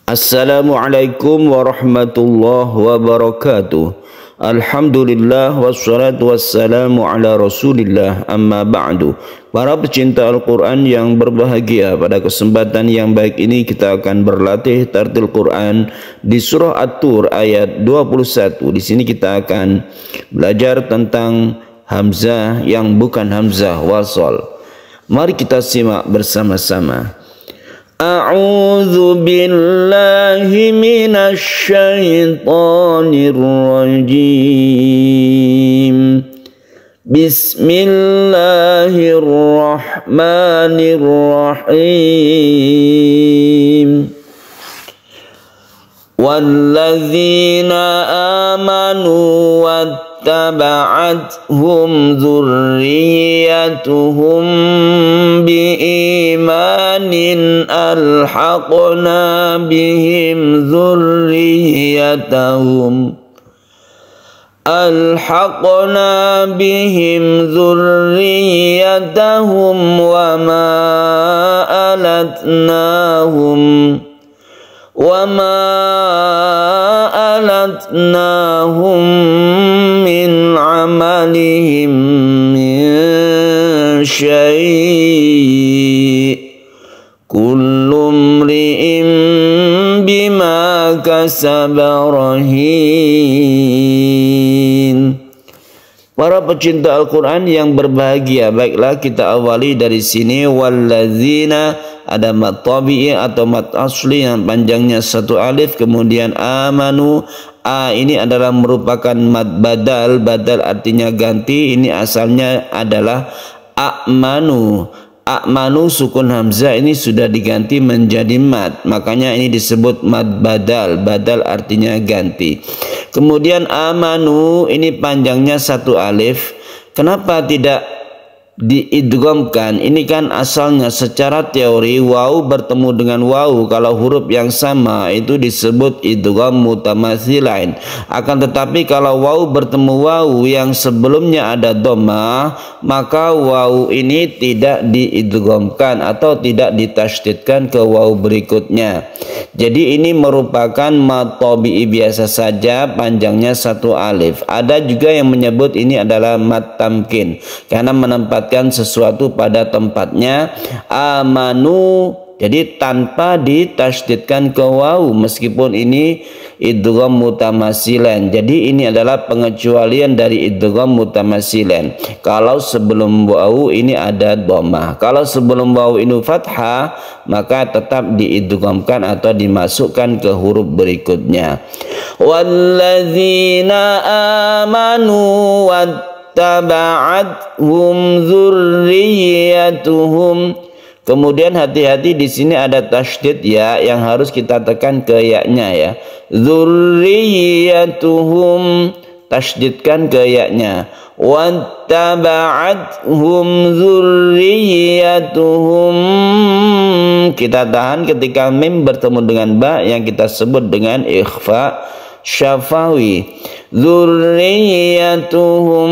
Assalamualaikum warahmatullahi wabarakatuh. Alhamdulillah wassalatu wassalamu ala rasulillah, amma ba'du. Para pecinta Al-Quran yang berbahagia, pada kesempatan yang baik ini kita akan berlatih tartil Quran di surah At-Tur ayat 21. Di sini kita akan belajar tentang hamzah yang bukan hamzah wasal. Mari kita simak bersama-sama. A'udzu billahi minasy syaithanir rajim. Bismillahirrahmanirrahim. Walladzina amanu wattaba'athum dzurriyyatuhum biimanin alhaqna bihim dzurriyyatahum wa ma alatnahum min amalihim min syai', kullu mri'in bima kasaba rahin. Para pecinta Al-Quran yang berbahagia, baiklah kita awali dari sini. Walladzina, ada mat tabi'i atau mat asli yang panjangnya satu alif, kemudian amanu. A ini adalah merupakan mat badal. Badal artinya ganti. Ini asalnya adalah a'manu. A'manu sukun hamzah ini sudah diganti menjadi mat, makanya ini disebut mat badal. Badal artinya ganti. Kemudian amanu ini panjangnya satu alif. Kenapa tidak diidghamkan? Ini kan asalnya secara teori wawu bertemu dengan wawu, kalau huruf yang sama itu disebut idgham mutamatsilain. Akan tetapi kalau wawu bertemu wawu yang sebelumnya ada dhammah, maka wawu ini tidak diidghamkan atau tidak ditasydidkan ke wawu berikutnya. Jadi ini merupakan mat tabi'i biasa saja, panjangnya satu alif. Ada juga yang menyebut ini adalah mat tamkin karena menempatkan sesuatu pada tempatnya. Amanu, jadi tanpa ditasydidkan ke wawu meskipun ini idgham mutamatsilan. Jadi ini adalah pengecualian dari idgham mutamatsilan. Kalau sebelum wawu ini ada dhammah, kalau sebelum wawu ini fathah, maka tetap diidghamkan atau dimasukkan ke huruf berikutnya. Walladzina amanu wattaba'athum dzurriyyatuhum. Kemudian hati-hati di sini ada tasydid ya, yang harus kita tekan ke ya-nya ya. Dzurriyyatuhum, tasydidkan ke ya-nya. Wattaba'athum dzurriyyatuhum, kita tahan ketika mim bertemu dengan ba yang kita sebut dengan ikhfa syafawi. Dzurriyyatuhum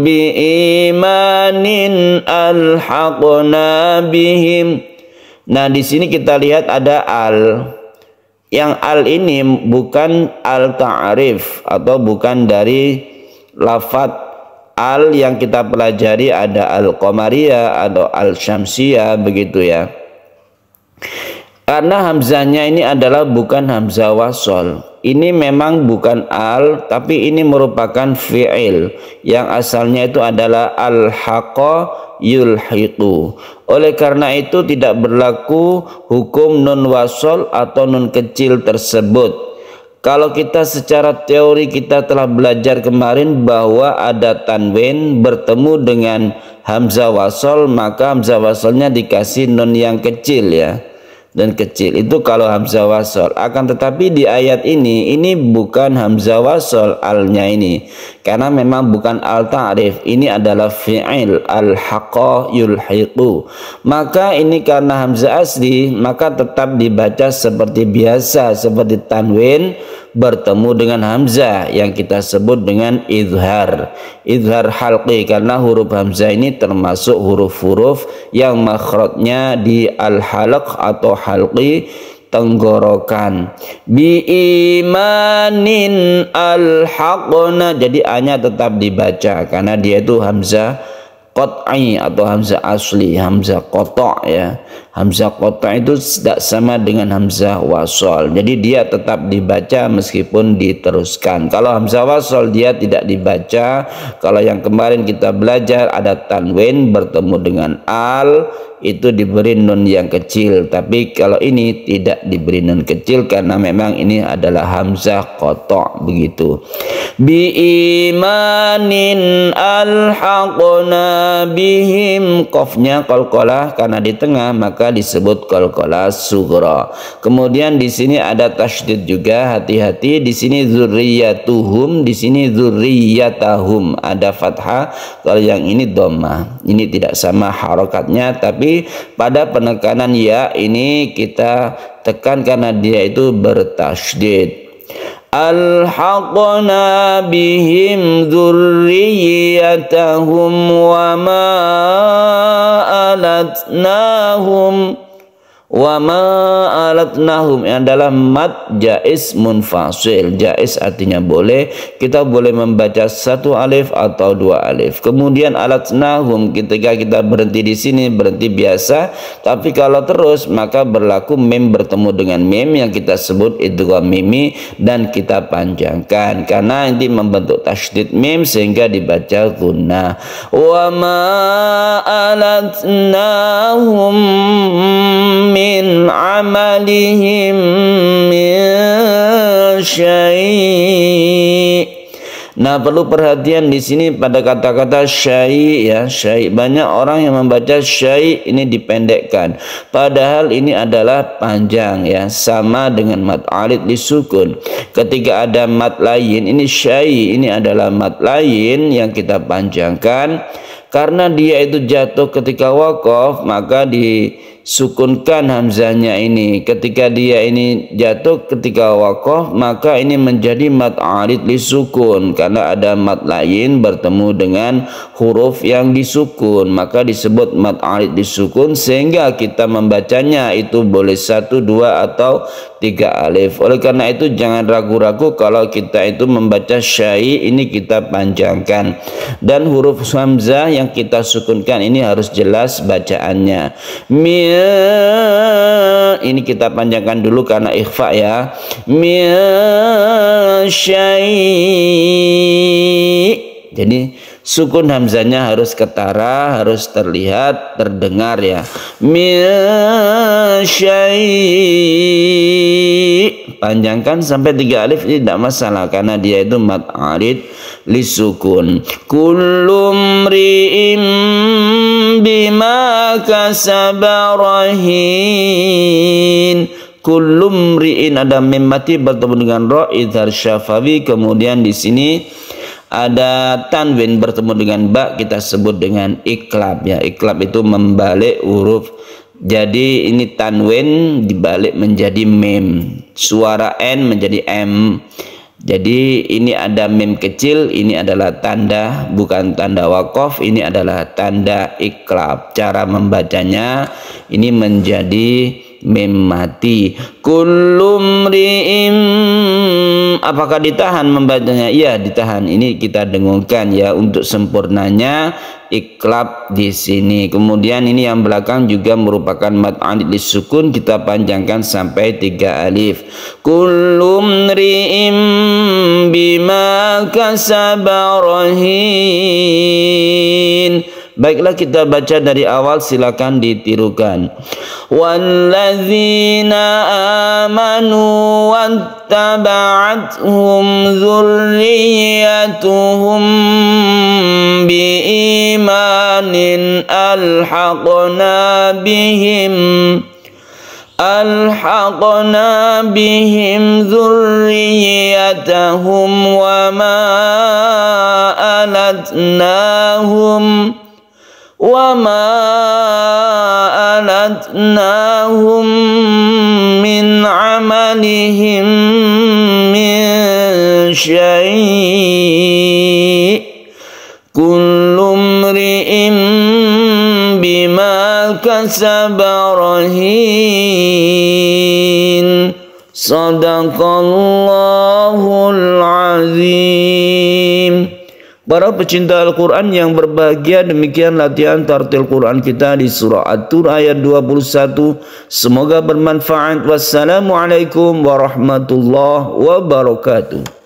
biimanin alhaqna bihim. Nah, di sini kita lihat ada al. Yang al ini bukan al ta'rif atau bukan dari lafadz al yang kita pelajari, ada al qamariyah atau al syamsiyah begitu ya. Karena hamzahnya ini adalah bukan hamzah wasol. Ini memang bukan al, tapi ini merupakan fi'il yang asalnya itu adalah al-haqa yulhiqu. Oleh karena itu tidak berlaku hukum nun wasol atau nun kecil tersebut. Kalau kita secara teori kita telah belajar kemarin bahwa ada tanwin bertemu dengan hamzah wasol, maka hamzah wasolnya dikasih nun yang kecil ya. Dan kecil itu kalau hamzah wasol. Akan tetapi di ayat ini bukan hamzah wasol alnya ini, karena memang bukan al ta'rif, ini adalah fi'il al-haqa yulhiqu. Maka ini karena hamzah asli, maka tetap dibaca seperti biasa, seperti tanwin bertemu dengan hamzah yang kita sebut dengan izhar halqi, karena huruf hamzah ini termasuk huruf-huruf yang makhrajnya di al-halq atau halqi, tenggorokan. Bi imanin alhaqna, jadi A-nya tetap dibaca karena dia itu hamzah qat'i atau hamzah asli, hamzah qata' ya. Hamzah qata' itu tidak sama dengan hamzah wasol, jadi dia tetap dibaca meskipun diteruskan. Kalau hamzah wasol dia tidak dibaca. Kalau yang kemarin kita belajar ada tanwin bertemu dengan al, itu diberi nun yang kecil, tapi kalau ini tidak diberi nun kecil karena memang ini adalah hamzah qata' begitu. Bi imanin alhaqna bihim, qafnya qalqalah karena di tengah maka disebut qalqalah sughra. Kemudian di sini ada tasydid juga, hati-hati di sini dzurriyyatuhum, di sini dzurriyyatahum ada fathah, kalau yang ini dhammah. Ini tidak sama harokatnya, tapi pada penekanan ya ini kita tekan karena dia itu bertasydid. Alhaqna bihim dzurriyyatahum wa ma alatnahum yang adalah mad jaiz munfasil. Jaiz artinya boleh, kita boleh membaca satu alif atau dua alif. Kemudian alatnahum ketika kita berhenti di sini berhenti biasa, tapi kalau terus maka berlaku mim bertemu dengan mim yang kita sebut idgham mimi dan kita panjangkan karena ini membentuk tasydid mim sehingga dibaca gunnah. Wa ma alatnahum min amalihim min syai'. Nah, perlu perhatian di sini pada kata-kata syai' ya, syai'. Banyak orang yang membaca syai' ini dipendekkan, padahal ini adalah panjang ya, sama dengan mad alid disukun. Ketika ada mad lain, ini syai', ini adalah mad lain yang kita panjangkan karena dia itu jatuh ketika waqaf, maka disukunkan hamzahnya ini. Ketika dia ini jatuh ketika waqaf, maka ini menjadi mad alid disukun karena ada mad lain bertemu dengan huruf yang disukun, maka disebut mad alid disukun sehingga kita membacanya itu boleh 1, 2 atau 3 alif. Oleh karena itu jangan ragu-ragu kalau kita itu membaca syai' ini kita panjangkan, dan huruf hamzah yang kita sukunkan ini harus jelas bacaannya. Ini kita panjangkan dulu karena ikhfa ya. Syai'. Jadi sukun hamzahnya harus ketara, harus terlihat, terdengar ya. Syai'. Panjangkan sampai 3 alif ini tidak masalah karena dia itu mad alid lisukun. Kullum ri'im bima kasaba rahin. Kullum ri'in ada mim mati bertemu dengan ra idhar syafawi. Kemudian di sini ada tanwin bertemu dengan ba, kita sebut dengan iklab ya. Iklab itu membalik huruf. Jadi ini tanwin dibalik menjadi mim, suara n menjadi m. Jadi ini ada mim kecil, ini adalah tanda, bukan tanda waqaf, ini adalah tanda iklab. Cara membacanya ini menjadi mim mati. Kullum ri'im, apakah ditahan membacanya? Iya ditahan. Ini kita dengungkan ya untuk sempurnanya iklab di sini. Kemudian ini yang belakang juga merupakan mad alid disukun, kita panjangkan sampai 3 alif. Kullum ri'im bima kasaba rahin. Baiklah kita baca dari awal, silakan ditirukan. Walladzina amanu wattaba'athum dzurriyyatuhum biimanin alhaqna bihim dzurriyyatahum wa ma alatnahum min amalihim min syai'. Kullu mri'in bima kasaba rahin. Sadaqallahul azim. Para pecinta Al-Quran yang berbahagia, demikian latihan tartil Quran kita di surah At-Tur ayat 21. Semoga bermanfaat. Wassalamualaikum warahmatullahi wabarakatuh.